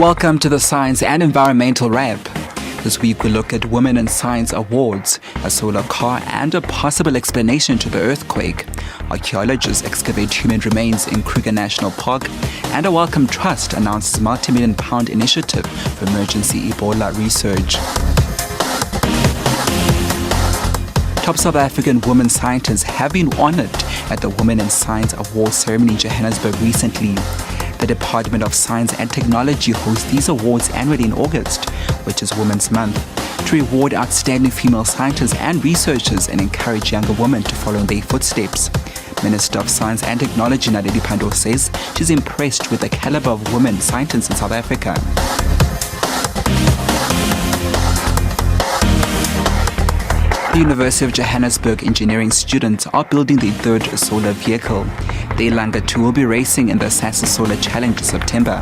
Welcome to the Science and Environmental Wrap. This week we look at Women in Science Awards, a solar car and a possible explanation to the earthquake. Archaeologists excavate human remains in Kruger National Park, and a Wellcome Trust announces multi-million-pound initiative for emergency Ebola research. Top South African women scientists have been honoured at the Women in Science Awards ceremony in Johannesburg recently. The Department of Science and Technology hosts these awards annually in August, which is Women's Month, to reward outstanding female scientists and researchers and encourage younger women to follow in their footsteps. Minister of Science and Technology Naledi Pandor says she's impressed with the caliber of women scientists in South Africa. The University of Johannesburg engineering students are building their third solar vehicle. The Ilanga 2 will be racing in the SABC Solar Challenge in September.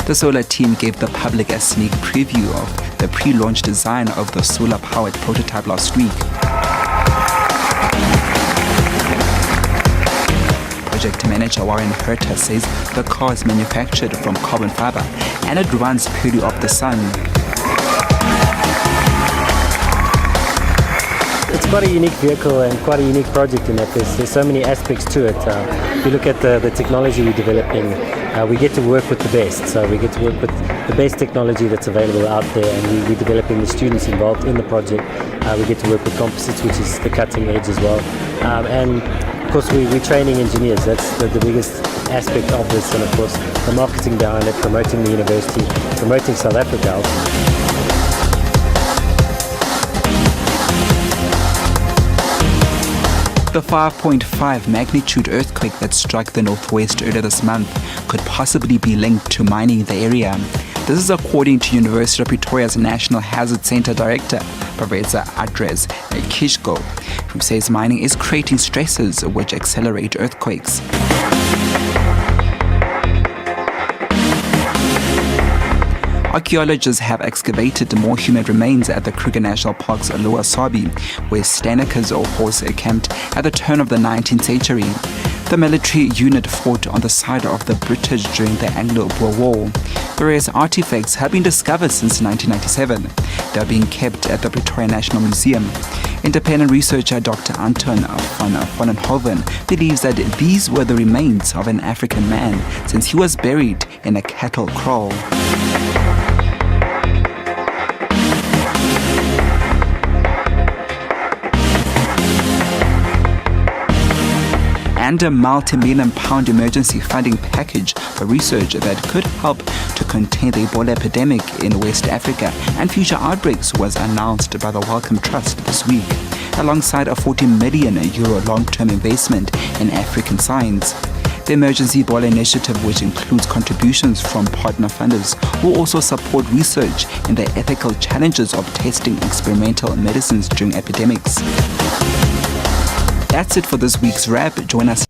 The solar team gave the public a sneak preview of the pre-launch design of the solar-powered prototype last week. Project manager Warren Herter says the car is manufactured from carbon fiber and it runs purely off the sun. It's quite a unique vehicle and quite a unique project in that there's so many aspects to it. If you look at the technology we're developing, we get to work with the best. So we get to work with the best technology that's available out there, and we're developing the students involved in the project. We get to work with composites, which is the cutting edge as well. And of course, we're training engineers. That's the biggest aspect of this, and of course, the marketing behind it, promoting the university, promoting South Africa ultimately. The 5.5 magnitude earthquake that struck the northwest earlier this month could possibly be linked to mining in the area. This is according to University of Pretoria's National Hazard Center Director, Professor Andres Kishko, who says mining is creating stresses which accelerate earthquakes. Archaeologists have excavated more human remains at the Kruger National Park's Lower Sabi, where Steinekers or horse camped at the turn of the 19th century. The military unit fought on the side of the British during the Anglo-Boer War. Various artifacts have been discovered since 1997. They are being kept at the Pretoria National Museum. Independent researcher Dr. Anton van Vonenhoven believes that these were the remains of an African man since he was buried in a cattle kraal. And a multi-million-pound emergency funding package for research that could help to contain the Ebola epidemic in West Africa and future outbreaks was announced by the Wellcome Trust this week, alongside a €40 million long-term investment in African science. The Emergency Ebola Initiative, which includes contributions from partner funders, will also support research in the ethical challenges of testing experimental medicines during epidemics. That's it for this week's wrap. Join us